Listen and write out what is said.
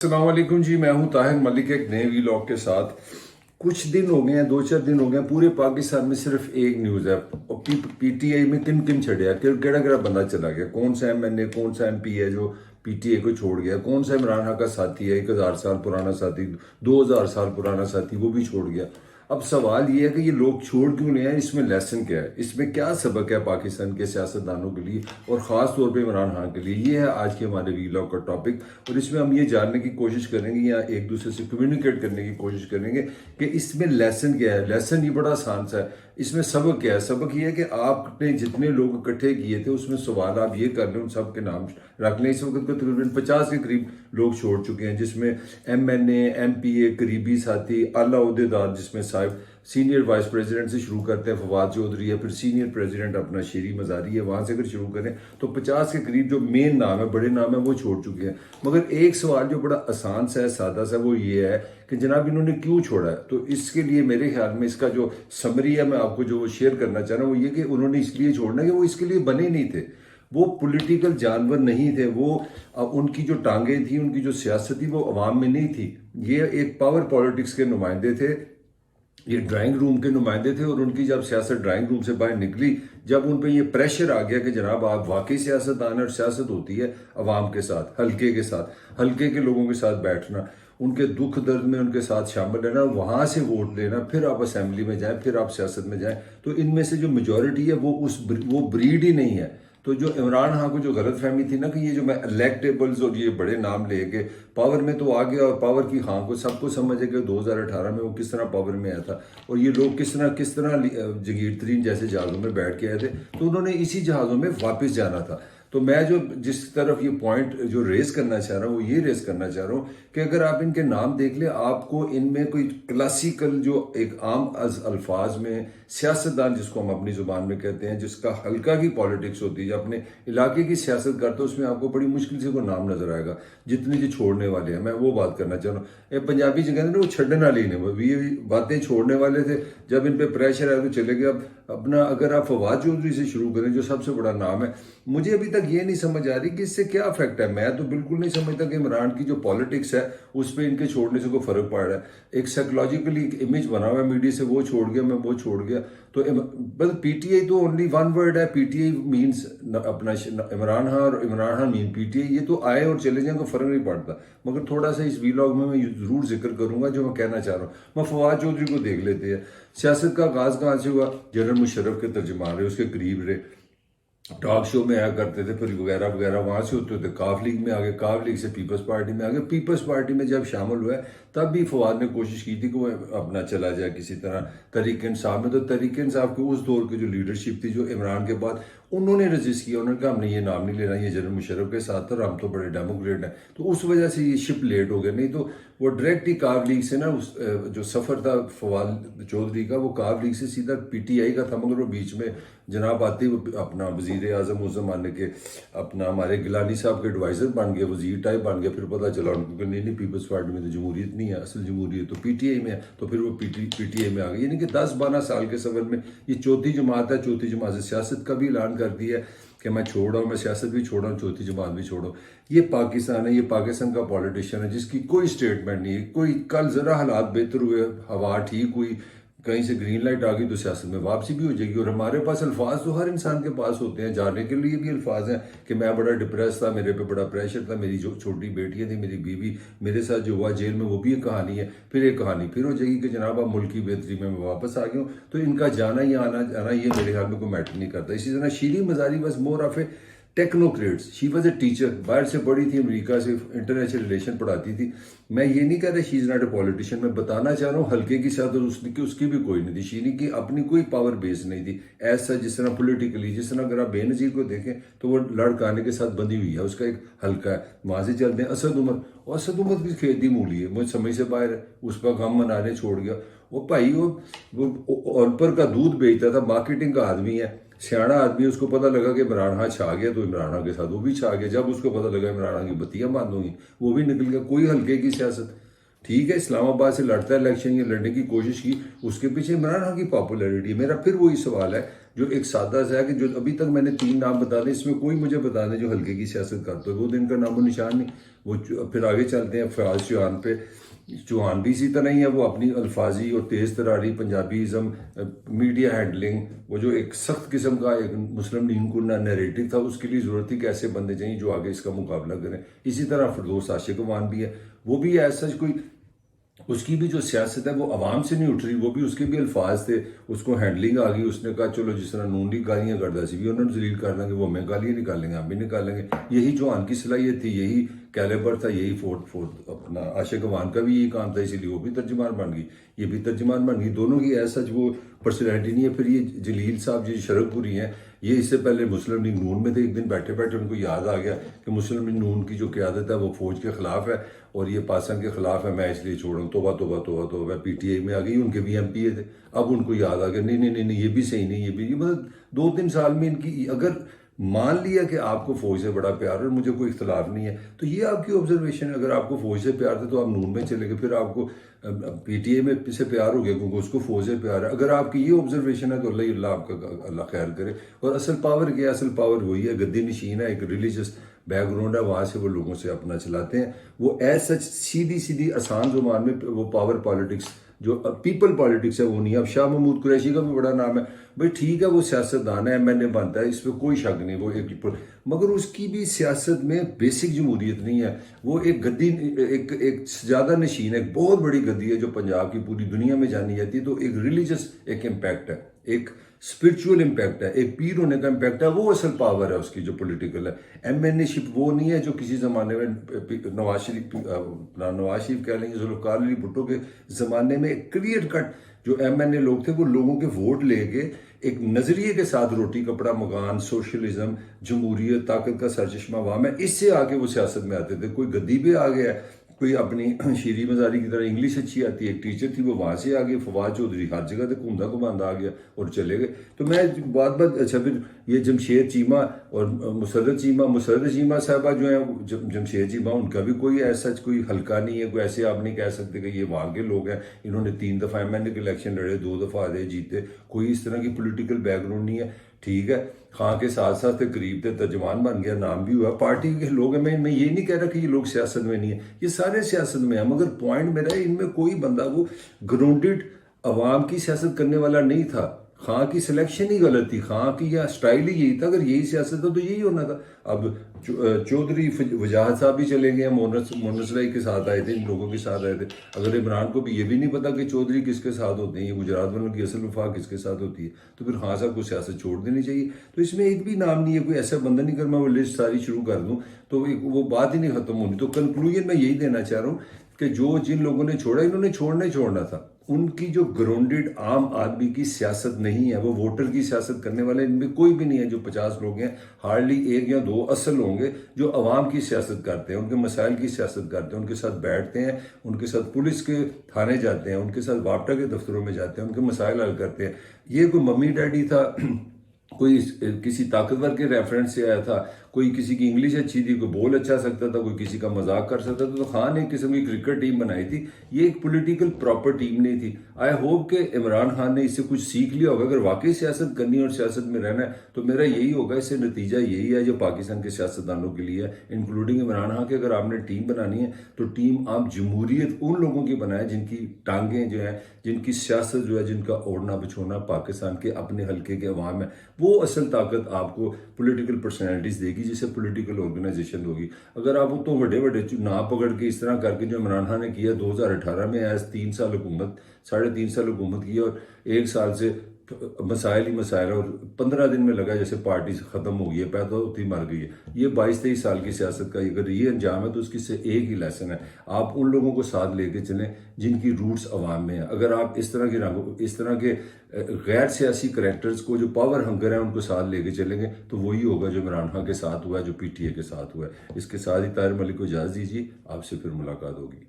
السلام علیکم جی، میں ہوں طاہر ملک ایک نئے ویلاگ کے ساتھ۔ کچھ دن ہو گئے ہیں، 2-4 دن ہو گئے ہیں، پورے پاکستان میں صرف ایک نیوز ہے اور پی ٹی آئی میں کن چھڑیا، کیڑا بندہ چلا گیا، کون سا ایم این اے، کون سا ایم پی ہے جو پی ٹی آئی کو چھوڑ گیا، کون سا عمران خان کا ساتھی ہے، 1000 سال پرانا ساتھی، 2000 سال پرانا ساتھی، وہ بھی چھوڑ گیا۔ اب سوال یہ ہے کہ یہ لوگ چھوڑ کیوں لے ہیں، اس میں لیسن کیا ہے، اس میں کیا سبق ہے پاکستان کے سیاستدانوں کے لیے اور خاص طور پہ عمران خان کے لیے۔ یہ ہے آج کے ہمارے ویلاگ کا ٹاپک، اور اس میں ہم یہ جاننے کی کوشش کریں گے یا ایک دوسرے سے کمیونیکیٹ کرنے کی کوشش کریں گے کہ اس میں لیسن کیا ہے۔ لیسن یہ بڑا آسان سا ہے، اس میں سبق کیا ہے۔ سبق یہ ہے کہ آپ نے جتنے لوگ اکٹھے کیے تھے اس میں سوال آپ یہ کر لیں، ان سب کے نام رکھ لیں۔ اس وقت کو تقریباً 50 کے قریب لوگ چھوڑ چکے ہیں، جس میں ایم این اے، ایم پی اے، قریبی ساتھی، اعلیٰ عہدیدار، جس میں صاحب سینئر وائس پریزیڈنٹ سے شروع کرتے ہیں فواد چودھری ہے، پھر سینئر پریزیڈنٹ اپنا شیری مزاری ہے، وہاں سے اگر شروع کریں تو 50 کے قریب جو مین نام ہے، بڑے نام ہیں، وہ چھوڑ چکے ہیں۔ مگر ایک سوال جو بڑا آسان سا ہے، سادہ سا، وہ یہ ہے کہ جناب انہوں نے کیوں چھوڑا ہے۔ تو اس کے لیے میرے خیال میں اس کا جو سمری ہے، میں آپ کو جو شیئر کرنا چاہ رہا ہوں وہ یہ کہ انہوں نے اس لیے چھوڑنا ہے کہ وہ اس کے لیے بنے نہیں تھے، وہ پولیٹیکل جانور نہیں تھے، وہ ان کی جو ٹانگیں تھیں، ان کی جو سیاست تھی، وہ عوام میں نہیں تھی۔ یہ ایک پاور پالیٹکس کے نمائندے تھے، یہ ڈرائنگ روم کے نمائندے تھے، اور ان کی جب سیاست ڈرائنگ روم سے باہر نکلی، جب ان پہ یہ پریشر آ گیا کہ جناب آپ واقعی سیاستدان ہیں، اور سیاست ہوتی ہے عوام کے ساتھ، حلقے کے ساتھ، حلقے کے لوگوں کے ساتھ بیٹھنا، ان کے دکھ درد میں ان کے ساتھ شامل رہنا، وہاں سے ووٹ لینا، پھر آپ اسمبلی میں جائیں، پھر آپ سیاست میں جائیں، تو ان میں سے جو میجورٹی ہے وہ بریڈ ہی نہیں ہے۔ تو جو عمران خان کو جو غلط فہمی تھی نا کہ یہ جو میں الیکٹیبلز اور یہ بڑے نام لے کے پاور میں تو آ گیا، اور پاور کی خان کو سب کو سمجھ ہے کہ 2018 میں وہ کس طرح پاور میں آیا تھا، اور یہ لوگ کس طرح جگیر ترین جیسے جہازوں میں بیٹھ کے آئے تھے، تو انہوں نے اسی جہازوں میں واپس جانا تھا۔ تو میں جس طرف یہ پوائنٹ جو ریز کرنا چاہ رہا ہوں وہ یہ ریز کرنا چاہ رہا ہوں کہ اگر آپ ان کے نام دیکھ لیں، آپ کو ان میں کوئی کلاسیکل جو ایک عام الفاظ میں سیاستدان جس کو ہم اپنی زبان میں کہتے ہیں، جس کا حلقہ کی پالیٹکس ہوتی ہے، جو اپنے علاقے کی سیاست کرتا ہے، اس میں آپ کو بڑی مشکل سے کوئی نام نظر آئے گا جتنے جو چھوڑنے والے ہیں۔ میں وہ بات کرنا چاہ رہا ہوں، یہ پنجابی جگہ نا وہ چھڈن والے ہی وہ یہ باتیں چھوڑنے والے تھے، جب ان پہ پریشر آیا تو چلے گئے۔ اب اپنا اگر آپ فواد چودھری سے شروع کریں جو سب سے بڑا نام ہے، مجھے ابھی تک یہ نہیں سمجھ آ رہی کہ اس سے کیا افیکٹ ہے۔ میں تو بالکل نہیں سمجھتا کہ عمران کی جو پالیٹکس ہے اس پہ ان کے چھوڑنے سے کوئی فرق پڑ رہا ہے۔ ایک سائیکولوجیکلی ایک امیج بنا ہوا ہے میڈیا سے، وہ چھوڑ گیا، میں وہ چھوڑ گیا، تو بس پی ٹی آئی تو اونلی ون ورڈ ہے، پی ٹی آئی مینس اپنا عمران خان، اور عمران خان مین پی ٹی آئی، یہ تو آئے اور چلے جائیں، کوئی فرق نہیں پڑتا۔ مگر تھوڑا سا اس ویلاگ میں ضرور ذکر کروں گا جو میں کہنا چاہ رہا ہوں۔ میں فواد چودھری کو دیکھ لیتے ہیں، سیاست کا آغاز کہاں سے ہوا، جنرل مشرف کے ترجمان رہے، اس کے قریب رہے، ٹاک شو میں آیا کرتے تھے، پھر وغیرہ وغیرہ، وہاں سے ہوتے تھے کاف لیگ میں آگے، کاف لیگ سے پیپلز پارٹی میں آگے، پیپلز پارٹی میں جب شامل ہوا ہے تب بھی فواد نے کوشش کی تھی کہ وہ اپنا چلا جائے کسی طرح تحریک انصاف میں۔ تو تحریک انصاف کے اس دور کی جو لیڈرشپ تھی، جو عمران کے بعد انہوں نے رجسٹ کیا، انہوں نے کہا ہم نے یہ نام نہیں لینا، یہ جنرل مشرف کے ساتھ تھا اور ہم تو بڑے ڈیموکریٹ ہیں، تو اس وجہ سے یہ شپ لیٹ ہو گیا۔ نہیں تو وہ ڈائریکٹ ہی کاف لیگ سے نا جو سفر تھا فواد چودھری کا، وہ کاف لیگ سے سیدھا پی ٹی آئی کا تھا، مگر وہ بیچ میں جناب آتے وہ اپنا وزیر اعظم اس زمانے کے اپنا ہمارے گیلانی صاحب کے ایڈوائزر بن گئے، وزیر ٹائپ بن گیا، پھر پتہ چلا ان کو کہ نہیں پیپلز پارٹی میں تو جمہوریت نہیں ہے، اصل جمہوریت تو پی ٹی آئی میں ہے، تو پھر وہ پی ٹی آئی میں آ گئی۔ یعنی کہ 10-12 سال کے سفر میں یہ چوتھی جماعت ہے، چوتھی جماعت سے سیاست کا بھی اعلان کر دیا ہے کہ میں چھوڑ رہا ہوں، میں سیاست بھی چھوڑ رہا ہوں، چوتھی جماعت بھی چھوڑ رہا ہوں۔ یہ پاکستان ہے، یہ پاکستان کا پولیٹیشین ہے جس کی کوئی سٹیٹمنٹ نہیں ہے، کوئی کل ذرا حالات بہتر ہوئے، ہوا ٹھیک ہوئی، کہیں سے گرین لائٹ آ گئی تو سیاست میں واپسی بھی ہو جائے گی۔ اور ہمارے پاس الفاظ تو ہر انسان کے پاس ہوتے ہیں، جانے کے لیے بھی الفاظ ہیں کہ میں بڑا ڈپریس تھا، میرے پہ بڑا پریشر تھا، میری جو چھوٹی بیٹیاں تھیں، میری بیوی، میرے ساتھ جو ہوا جیل میں، وہ بھی ایک کہانی ہے۔ پھر ایک کہانی پھر ہو جائے گی کہ جناب اب ملک کی بہتری میں واپس آ گیا ہوں۔ تو ان کا جانا یا آنا یہ میرے خیال میں کوئی میٹر نہیں کرتا۔ اسی طرح Shireen Mazari was more of a technocrats, she was a teacher, باہر سے پڑھی تھی، امریکہ سے انٹرنیشنل ریلیشن پڑھاتی تھی۔ میں یہ نہیں کہہ رہا شی از ناٹ اے پولیٹیشین، میں بتانا چاہ رہا ہوں حلقے کی سیاست اس کی بھی کوئی نہیں تھی، شیریں کی اپنی کوئی پاور بیس نہیں تھی ایسا، جس طرح پولیٹیکلی، جس طرح اگر آپ بے نظیر کو دیکھیں تو وہ لڑکانے کے ساتھ بندھی ہوئی ہے، اس کا ایک حلقہ ہے۔ وہاں سے چلتے ہیں اسد عمر، اور اسد عمر کی کھیتی مولی ہے، مجھے سمجھ سے باہر ہے، اس کا غم منانے چھوڑ گیا۔ وہ بھائی وہ اونپر کا دودھ بیچتا تھا، مارکیٹنگ کا آدمی ہے، سیاڑا آدمی، اس کو پتہ لگا کہ عمران خان چھا گیا تو عمران خان کے ساتھ وہ بھی چھا گیا۔ جب اس کو پتہ لگا عمران خان کی بتیاں بند ہوں گی، وہ بھی نکل گیا۔ کوئی حلقے کی سیاست، ٹھیک ہے اسلام آباد سے لڑتا ہے الیکشن، یہ لڑنے کی کوشش کی، اس کے پیچھے عمران خان کی پاپولیرٹی ہے۔ میرا پھر وہی سوال ہے، جو ایک سادہ سا ہے کہ جو ابھی تک میں نے 3 نام بتا دیں، اس میں کوئی مجھے بتا دیں جو ہلکے کی سیاست کرتا ہے، وہ دن کا نام و نشان نہیں. وہ پھر آگے چلتے ہیں فیاض چوہان پہ. چوہان بھی اسی طرح ہی ہے، وہ اپنی الفاظی اور تیز تراری پنجابیزم، میڈیا ہینڈلنگ، وہ جو ایک سخت قسم کا ایک مسلم لین کو نیریٹو تھا، اس کے لیے ضرورت تھی کہ ایسے بندے چاہیے جو آگے اس کا مقابلہ کریں. اسی طرح فردوس عاشق امان بھی ہے، وہ بھی ایسا کوئی، اس کی بھی جو سیاست ہے وہ عوام سے نہیں اٹھ رہی، وہ بھی اس کے بھی الفاظ تھے، اس کو ہینڈلنگ آ گئی. اس نے کہا چلو جس طرح نون لیگ گالیاں کرتا سی بھی انہوں نے ذلیل کر لیں گے، وہ ہمیں گالیاں نکالیں گے، ہم بھی نکالیں گے. یہی چوہان کی صلاحیت تھی، یہی کیلیبر تھا، یہی فورٹ اپنا عاشق امان کا بھی یہی کام تھا، اسی لیے وہ بھی ترجمان بن گئی، یہ بھی ترجمان بن گئی. دونوں کی ایسا وہ پرسنالٹی نہیں ہے. پھر یہ جلیل صاحب جو شرک پوری ہیں، یہ اس سے پہلے مسلم لیگ نون میں تھے. ایک دن بیٹھے بیٹھے ان کو یاد آ گیا کہ مسلم لیگ نون کی جو قیادت ہے وہ فوج کے خلاف ہے اور یہ پاکستان کے خلاف ہے، میں اس لیے چھوڑوں. توبہ توبہ توبہ توبہ. پی ٹی آئی میں آ گئی، ان کے بھی ایم پی اے تھے. اب ان کو یاد آ گیا نہیں نہیں نہیں یہ بھی صحیح نہیں، یہ بھی مطلب 2-3 سال میں ان کی اگر مان لیا کہ آپ کو فوج سے بڑا پیار ہے اور مجھے کوئی اختلاف نہیں ہے، تو یہ آپ کی آبزرویشن ہے. اگر آپ کو فوج سے پیار تھا تو آپ نون میں چلے گئے، پھر آپ کو پی ٹی اے میں سے پیار ہو گیا کیونکہ اس کو فوج سے پیار ہے. اگر آپ کی یہ آبزرویشن ہے تو اللہ آپ کا اللہ خیر کرے. اور اصل پاور کیا ہے؟ اصل پاور وہی ہے، گدی نشین ہے، ایک ریلیجس بیک گراؤنڈ ہے، وہاں سے وہ لوگوں سے اپنا چلاتے ہیں. وہ ایز سچ سیدھی سیدھی آسان زبان میں وہ پاور پالیٹکس جو پیپل پالیٹکس ہے وہ نہیں ہے. اب شاہ محمود قریشی کا بھی بڑا نام ہے، بھائی ٹھیک ہے وہ سیاست دان ہے، ایم این اے بنتا ہے، اس پہ کوئی شک نہیں، وہ ایک مگر اس کی بھی سیاست میں بیسک جمہوریت نہیں ہے. وہ ایک گدی، ایک سجادہ نشین ہے، ایک بہت بڑی گدی ہے جو پنجاب کی پوری دنیا میں جانی جاتی ہے. تو ایک ریلیجس ایک امپیکٹ ہے، ایک اسپرچول امپیکٹ ہے، ایک پیر ہونے کا امپیکٹ ہے. وہ اصل پاور ہے اس کی جو پولیٹیکل ہے. ایم این اے شپ وہ نہیں ہے جو کسی زمانے میں نواز شریف کہہ لیں گے، ذوالفقار علی بھٹو کے زمانے میں ایک کلیئر کٹ جو ایم این اے لوگ تھے وہ لوگوں کے ووٹ لے کے ایک نظریے کے ساتھ روٹی کپڑا مکان، سوشلزم، جمہوریت، طاقت کا سرچشمہ عوام ہے، اس سے آ کے وہ سیاست میں آتے تھے. کوئی گدی پہ آ گیا، کوئی اپنی شیری مزاری کی طرح انگلش اچھی آتی ہے، ایک ٹیچر تھی وہ وہاں سے آگے، فواد چودھری ہر جگہ تک گھومتا گھماندا آ گیا اور چلے گئے. تو میں بات اچھا پھر یہ جمشید چیمہ اور مسرت چیمہ صاحبہ جو ہیں، جمشید چیمہ ان کا بھی کوئی ایسا کوئی ہلکا نہیں ہے، کوئی ایسے آپ نہیں کہہ سکتے کہ یہ وہاں کے لوگ ہیں، انہوں نے 3 دفعہ ایم این اے کے الیکشن لڑے، 2 دفعہ جیتے، کوئی اس طرح کی پولیٹیکل بیک گراؤنڈ نہیں ہے. ٹھیک ہے، خان کے ساتھ ساتھ قریب تھے، ترجمان بن گیا، نام بھی ہوا. پارٹی کے لوگ ہیں، میں یہ نہیں کہہ رہا کہ یہ لوگ سیاست میں نہیں ہیں، یہ سارے سیاست میں ہیں. مگر پوائنٹ میرا ہے ان میں کوئی بندہ وہ گراؤنڈڈ عوام کی سیاست کرنے والا نہیں تھا. خان کی سلیکشن ہی غلط تھی، خان کی یا سٹائل ہی یہی تھا. اگر یہی سیاست تھا تو یہی ہونا تھا. اب چودھری وجاہت صاحب بھی چلے گئے، مونس لائی کے ساتھ آئے تھے، ان لوگوں کے ساتھ آئے تھے. اگر عمران کو بھی یہ بھی نہیں پتا کہ چودھری کس کے ساتھ ہوتے ہیں، یہ گجرات والوں کی اصل وفاق کس کے ساتھ ہوتی ہے، تو پھر خان صاحب کو سیاست چھوڑ دینی چاہیے. تو اس میں ایک بھی نام نہیں ہے، کوئی ایسا بندہ نہیں. کر میں وہ لسٹ ساری شروع کر دوں تو وہ بات ہی نہیں ختم ہونی. تو کنکلوژن میں یہی دینا چاہ رہا ہوں کہ جن لوگوں نے چھوڑا، انہوں نے چھوڑنا تھا. ان کی جو گراؤنڈڈ عام آدمی کی سیاست نہیں ہے، وہ ووٹر کی سیاست کرنے والے ان میں کوئی بھی نہیں ہے. جو 50 لوگ ہیں، ہارڈلی 1 یا 2 اصل ہوں گے جو عوام کی سیاست کرتے ہیں، ان کے مسائل کی سیاست کرتے ہیں، ان کے ساتھ بیٹھتے ہیں، ان کے ساتھ پولیس کے تھانے جاتے ہیں، ان کے ساتھ واپٹا کے دفتروں میں جاتے ہیں، ان کے مسائل حل کرتے ہیں. یہ کوئی ممی ڈیڈی تھا، کوئی کسی طاقتور کے ریفرنس سے آیا تھا، کوئی کسی کی انگلش اچھی تھی، کوئی بول اچھا سکتا تھا، کوئی کسی کا مذاق کر سکتا تھا. تو خان نے ایک قسم کی کرکٹ ٹیم بنائی تھی، یہ ایک پولیٹیکل پراپر ٹیم نہیں تھی. آئی ہوپ کہ عمران خان نے اس سے کچھ سیکھ لیا ہوگا. اگر واقعی سیاست کرنی اور سیاست میں رہنا ہے تو میرا یہی ہوگا، اس سے نتیجہ یہی ہے جو پاکستان کے سیاستدانوں کے لیے ہے، انکلوڈنگ عمران خان، کہ اگر آپ نے ٹیم بنانی ہے تو ٹیم آپ جمہوریت ان لوگوں کی بنائیں جن کی ٹانگیں جو ہیں، جن کی سیاست جو ہے، جن کا اوڑھنا بچھونا پاکستان کے اپنے حلقے کے عوام ہے. وہ اصل طاقت آپ کو پولیٹیکل پرسنالٹیز دے گی، جس سے پولیٹیکل آرگنائزیشن ہوگی. اگر آپ تو بڑے نا پکڑ کے اس طرح کر کے جو عمران خان نے کیا 2018 میں، ایز 3 سال حکومت، 3.5 سال حکومت کی اور 1 سال سے مسائل ہی مسائل، اور 15 دن میں لگا جیسے پارٹی ختم ہو گئی ہے، پیدا ہوتی مر گئی ہے. یہ 22-23 سال کی سیاست کا اگر یہ انجام ہے تو اس کی سے ایک ہی لیسن ہے، آپ ان لوگوں کو ساتھ لے کے چلیں جن کی روٹس عوام میں ہیں. اگر آپ اس طرح کے غیر سیاسی کریکٹرز کو جو پاور ہنگر ہیں ان کو ساتھ لے کے چلیں گے تو وہی ہوگا جو عمران خان کے ساتھ ہوا ہے، جو پی ٹی اے کے ساتھ ہوا ہے. اس کے ساتھ ہی طاہر ملک کو اجازت دیجیے، آپ سے پھر ملاقات ہوگی.